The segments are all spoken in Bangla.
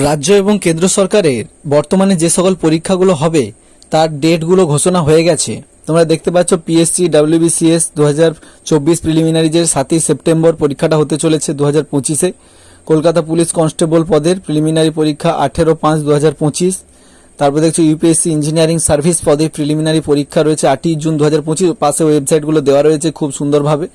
রাজ্য এবং কেন্দ্র সরকারের বর্তমানে যে সকল পরীক্ষাগুলো হবে তার ডেটগুলো ঘোষণা হয়ে গেছে। তোমরা দেখতে পাচ্ছ পিএসসি ডাব্লিউবিসিএস 2024 প্রিলিমিনারি যে 7ই সেপ্টেম্বর পরীক্ষাটা হতে চলেছে 2025-এ। কলকাতা পুলিশ কনস্টেবল পদের প্রিলিমিনারি পরীক্ষা 18/5/2025। তারপর দেখছো ইউপিএসসি ইঞ্জিনিয়ারিং সার্ভিস পদে প্রিলিমিনারি পরীক্ষা রয়েছে 8ই জুন 2025। পাশে ওয়েবসাইটগুলো দেওয়া রয়েছে খুব সুন্দরভাবে।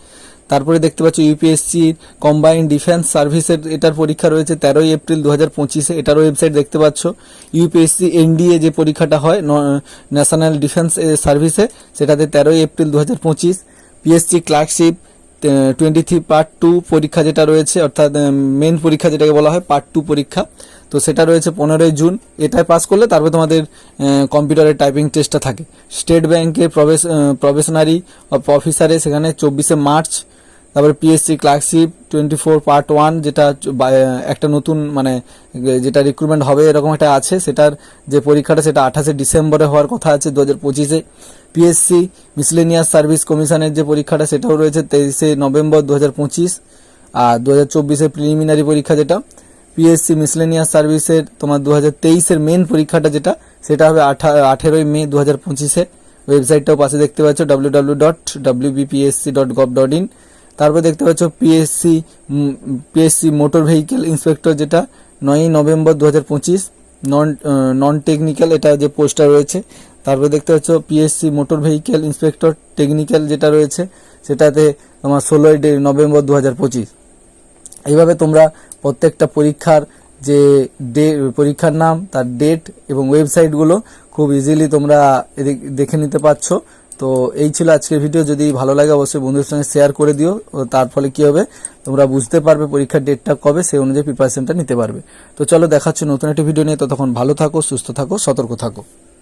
তারপরে দেখতে পাচ্ছ ইউপিএসসি কম্বাইন্ড ডিফেন্স সার্ভিসের এটার পরীক্ষা রয়েছে 13ই এপ্রিল 2025-এ। এটারও ওয়েবসাইট দেখতে পাচ্ছ। ইউপিএসসি এনডিএ যে পরীক্ষাটা হয় ন্যাশনাল ডিফেন্স সার্ভিসে, সেটাতে 13ই এপ্রিল 2025। পিএসসি ক্লার্কশিপ 23 পার্ট 2 পরীক্ষা যেটা রয়েছে, অর্থাৎ মেন পরীক্ষা যেটাকে বলা হয় পার্ট 2 পরীক্ষা, তো সেটা রয়েছে 15ই জুন। এটাই পাস করলে তারপরে তোমাদের কম্পিউটারের টাইপিং টেস্টটা থাকে। স্টেট ব্যাংকের প্রবেশনারি অফিসারে সেখানে 24শে মার্চ। তারপরে পিএসসি ক্লার্কশিপ 24 পার্ট 1 যেটা একটা নতুন যেটা রিক্রুটমেন্ট হবে এরকম একটা আছে, সেটার যে পরীক্ষাটা সেটা 28শে ডিসেম্বরে হওয়ার কথা আছে 2025-এ। পিএসসি মিসলেনিয়াস সার্ভিস কমিশনের যে পরীক্ষাটা সেটাও রয়েছে 23শে নভেম্বর 2025। আর 2024-এর প্রিলিমিনারি পরীক্ষা যেটা পিএসসি মিসলেনিয়াস সার্ভিসের তোমার 2023-এর মেন পরীক্ষাটা যেটা সেটা হবে 18ই মে 2025-এ। ওয়েবসাইটটাও পাশে দেখতে পাচ্ছ www.wbpsc.gov.in। তারপর দেখতে পাচ্ছ পিএসসি মোটর ভেহিকেল ইন্সপেক্টর যেটা 9ই নভেম্বর 2025 নন টেকনিক্যাল এটা যে পোস্টটা রয়েছে। তারপরে দেখতে পাচ্ছ PSC motor vehicle inspector technical যেটা রয়েছে সেটাতে তোমার 16ই নভেম্বর 2025। এইভাবে তোমরা প্রত্যেকটা পরীক্ষার যে পরীক্ষার নাম, তার ডেট এবং ওয়েবসাইটগুলো খুব ইজিলি তোমরা দেখে নিতে পারছো। তো এই ছিল আজকের ভিডিও। যদি ভালো লাগে অবশ্যই বন্ধুদের সঙ্গে শেয়ার করে দিও। তার ফলে কি হবে, তোমরা বুঝতে পারবে পরীক্ষার ডেটটা কবে, সেই অনুযায়ী প্রিপারেশনটা নিতে পারবে। তো চলো দেখাচ্ছি নতুন একটা ভিডিও নিয়ে। ততক্ষণ ভালো থাকো, সুস্থ থাকো, সতর্ক থাকো।